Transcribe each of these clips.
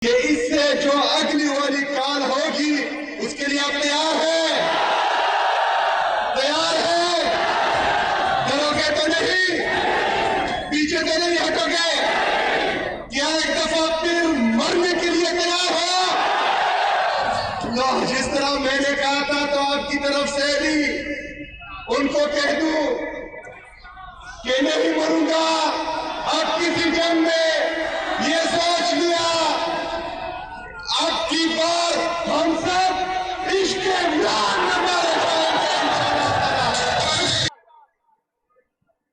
कि इससे जो अगली वाली काल होगी उसके लिए आप तैयार हैं? तैयार हैं? डरोगे तो नहीं? पीछे तो नहीं हटोगे? क्या एक दफा फिर मरने के लिए तैयार हो? जिस तरह मैंने कहा था तो आपकी तरफ से भी उनको कह दूं कि नहीं मरूंगा अब किसी जंग में, ये सोच लिया। अब की बार हम सब इश्क इमरान में मारे जाएंगे इंशाअल्लाह।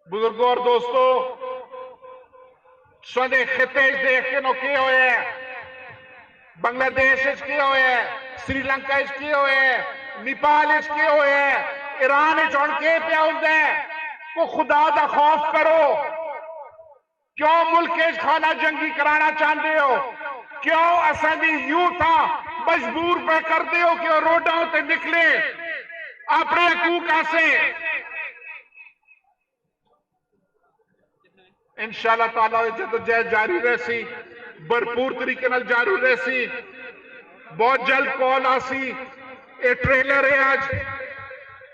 बुजुर्गों और दोस्तों, सदे खिते देखे नो किए हुए बांग्लादेश किए हुए, श्रीलंका किए हुए, नेपाल किए हुए, ईरान चुन के पे होंगे वो खुदा दा खौफ करो। क्यों मुल्क खाना जंगी कराना चाहते हो? क्यों असादी यूथ मजबूर पे करते हो कि रोडों से निकले अपने हकूक से? इंशाअल्लाह ताला जदोजहद जारी रहसी, भरपूर तरीके नाल जारी रहसी। बहुत जल्द कॉल आसी। ये ट्रेलर है आज,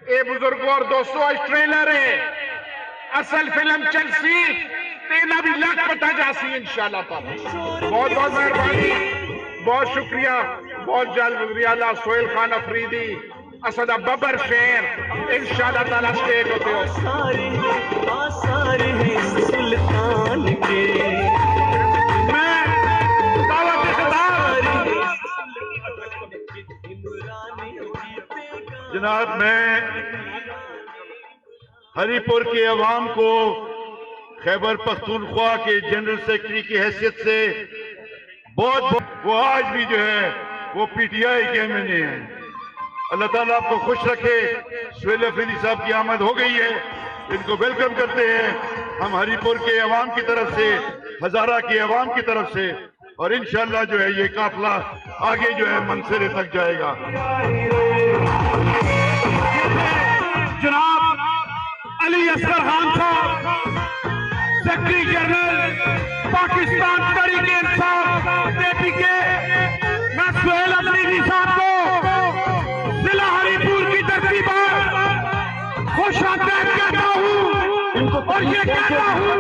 ये बुजुर्गों और दोस्तों आज ट्रेलर है, असल फिल्म चलसी तेना भी लग पता जासी इंशाअल्लाह ताला। बहुत बहुत मेहरबानी, बहुत शुक्रिया। बहुत जल्द गुजरियाला सोहेल खान अफरीदी, असदा बबर शेर इंशाअल्लाह ताला स्टेज होते हो। आसार है सुल्तान के, मैं जनाब, मैं हरिपुर के अवाम को खैबर पख्तूनख्वा के जनरल सेक्रेटरी की हैसियत से बहुत वो आज भी जो है वो पीटीआई के एमएनए हैं। अल्लाह ताला आपको खुश रखे। सोहेल अफरीदी साहब की आमद हो गई है, इनको वेलकम करते हैं हम हरिपुर के अवाम की तरफ से, हजारा के अवाम की तरफ से, और इंशाअल्लाह जो है ये काफिला आगे जो है मंसिरे तक जाएगा। जनाब अली असगर खान साहब, सेक्रेटरी जनरल पाकिस्तान तहरीक इंसाफ के, मैं सोहेल अफरीदी साहब को जिला हरिपुर की धरती पर खुश आमदीद कहता हूँ और ये कहता हूँ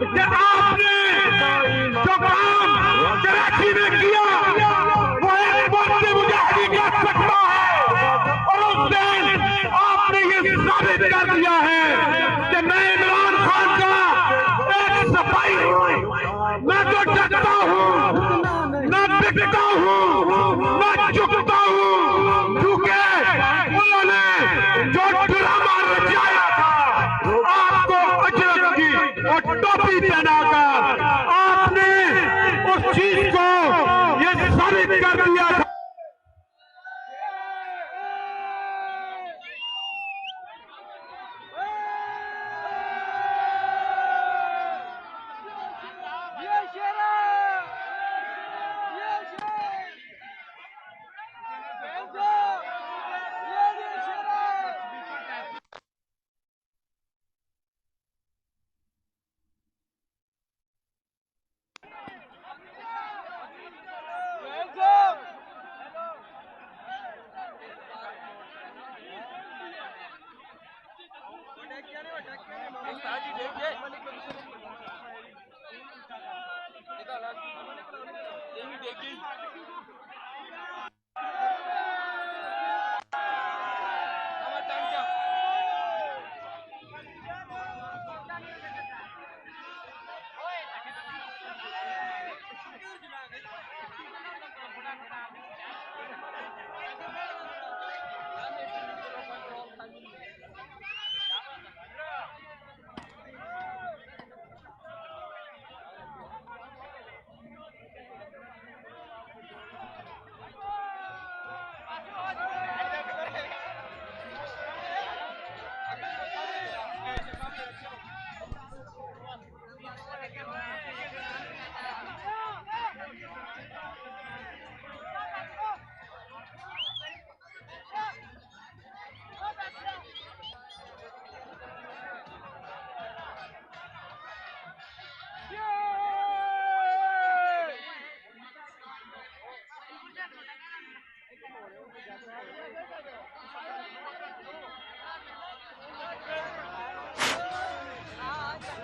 कि आपने जो काम कराची में किया वो एक वक्त मुजाहिदी कर सकता है, और उस दिन आपने ये साबित कर दिया है कि मैं इमरान खान का एक सफाई न तो डरता हूँ, न बिकता हूँ, न झुकता हूँ, क्योंकि उन्होंने जो ड्रामा रचाया था आपको अजरक की और टोपी पहनाकर आपने उस चीज को ये साबित कर दिया था।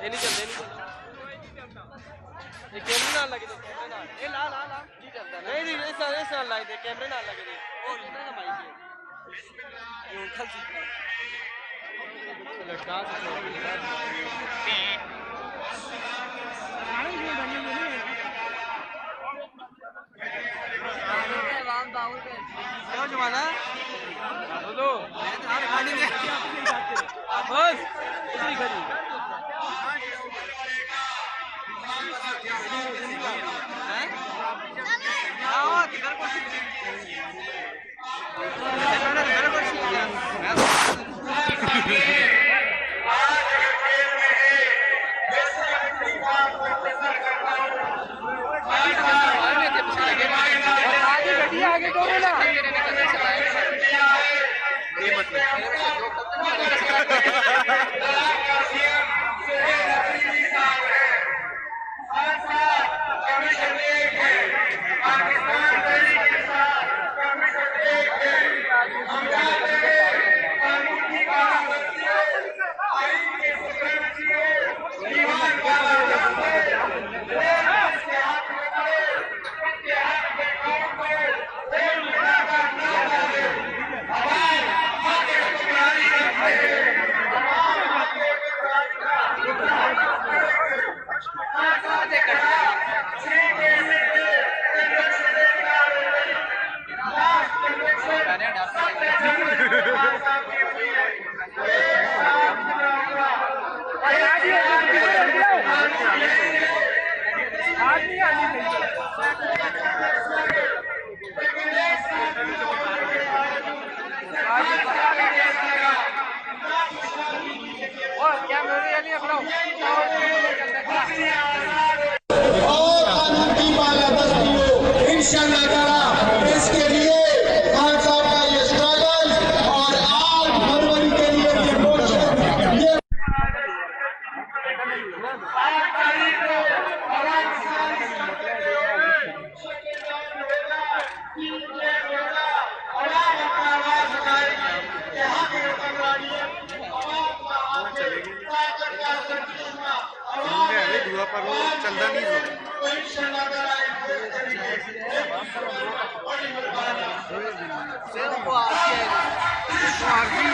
ये नहीं चलते ये कैमरे नाल लगे कैमरे नाल ये ला ला ला नहीं चलता नहीं नहीं इस नाल लाए दे कैमरे नाल लगे दे और इतना ना माइक ये उठल सी लटका क्यों जमाना बोलो गाड़ी में बस इतनी खड़ी हाँ किधर को आगे दो ना ये मतलब और कानून की बालादस्ती हो इंशाअल्लाह ताला। इसके लिए खान साहब का ये स्ट्रगल और 8 फरवरी के लिए ये मोर्चा ये पर वो चलता नहीं जिस तरह की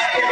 आपको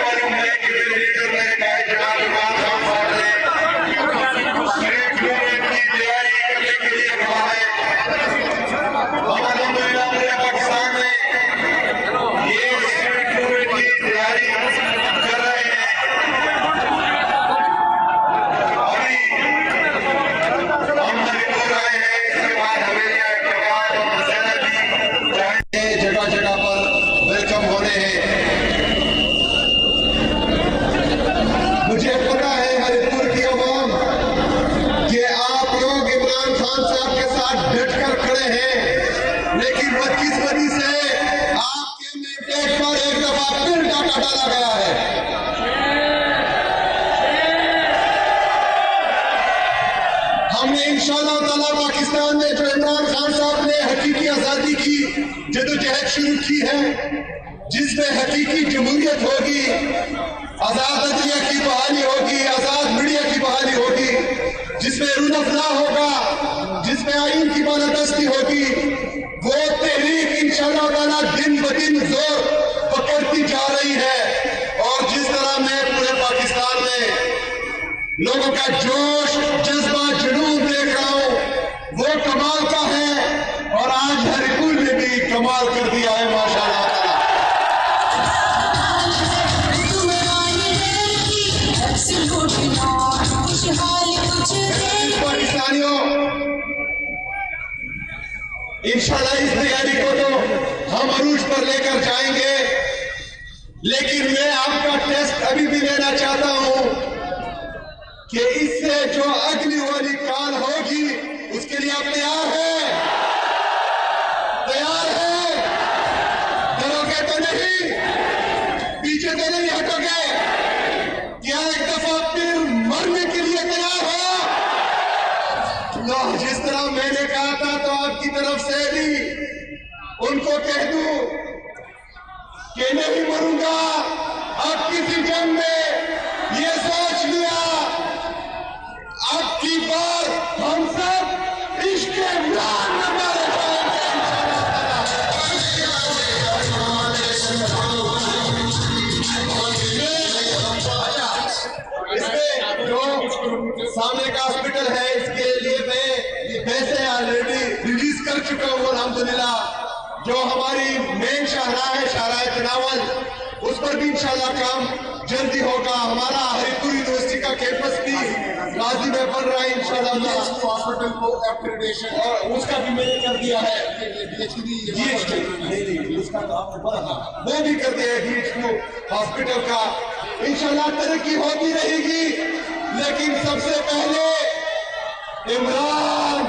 आपके साथ डट कर खड़े हैं, लेकिन बदकिस्मती से आपके मैंडेट पर एक दफा फिर डाका डाला गया है। हमने इंशाअल्लाह ताला पाकिस्तान में जो इमरान खान साहब ने हकीकी आजादी की जदोजहद शुरू की है, जिसमें हकीकी जमहूरियत होगी, आजाद अदलिया की बहाली होगी, आजाद मीडिया की बहाली होगी, जिसमें रुनफला होगा, जिसमें आईन की बालादस्ती होगी, वो तहरीक इंशाअल्लाह ताला दिन ब दिन जोर पकड़ती जा रही है। और जिस तरह मैं पूरे पाकिस्तान में लोगों का जोश, जज्बा, जुनून देख रहा हूं, वो कमाल का है। और आज हरिपुर ने भी कमाल कर दिया है माशाअल्लाह। पाकिस्तानियों, इंशाल्लाह इस तैयारी को तो हम अरूज पर लेकर जाएंगे, लेकिन मैं आपका टेस्ट अभी भी लेना चाहता हूं कि इससे जो अगली वाली काल होगी उसके लिए आप तैयार हैं? तैयार हैं? डरोगे तो नहीं? पीछे तो नहीं हटोगे? क्या एक दफा फिर मरने के लिए तैयार हो? जिस तरह मैंने कहा था, तो आपकी तरफ से भी उनको कह दूं कि नहीं मरूंगा अब किसी जंग में, ये सोच लिया। अब की बार हम सब इश्क इमरान में मारे जाएंगे। इसमें जो सामने का हॉस्पिटल है, इसके लिए मैं ये पैसे ऑलरेडी रिलीज कर चुका हूँ अल्हम्दुलिल्लाह। जो हमारी मेन शाहराह है, शाहराह तनावल, उस पर भी इंशाल्लाह काम जल्दी होगा। हमारा हरिपुर यूनिवर्सिटी का कैंपस भी गाजी में बन रहा है इंशाल्लाह। हॉस्पिटल को एक्रेडिटेशन और उसका भी मैंने कर दिया है, वो भी कर दिया है DHQ हॉस्पिटल का। इंशाल्लाह तरक्की होती रहेगी, लेकिन सबसे पहले इमरान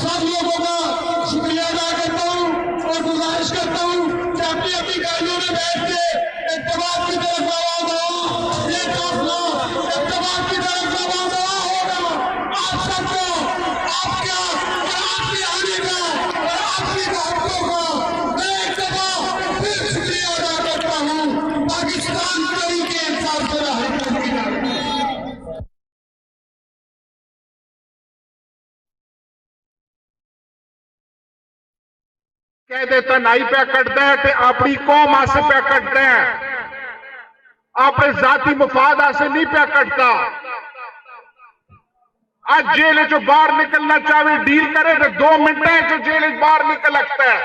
सब लोगों का शुक्रिया अदा करता हूँ और गुजारिश करता हूँ कि अपनी अपनी गाड़ियों में बैठ के इत्तेफाक की तरफ आवाज हो। ये फैसला इत्तेफाक की तरफ आवाज होगा। आप सबको आपका और आपके आने का और आपकी बातों का मैं एक दफा फिर शुक्रिया अदा करता हूँ। पाकिस्तान के इंसान से हरिपुर की कह देता नहीं पे कटता है ते अपनी कौम आसे पे कटता है, अपने जाती मुफाद आसे नहीं पे कटता। आज जेल जो बाहर निकलना चाहे डील करे तो 2 मिनट है जो जेल बाहर निकल लगता है।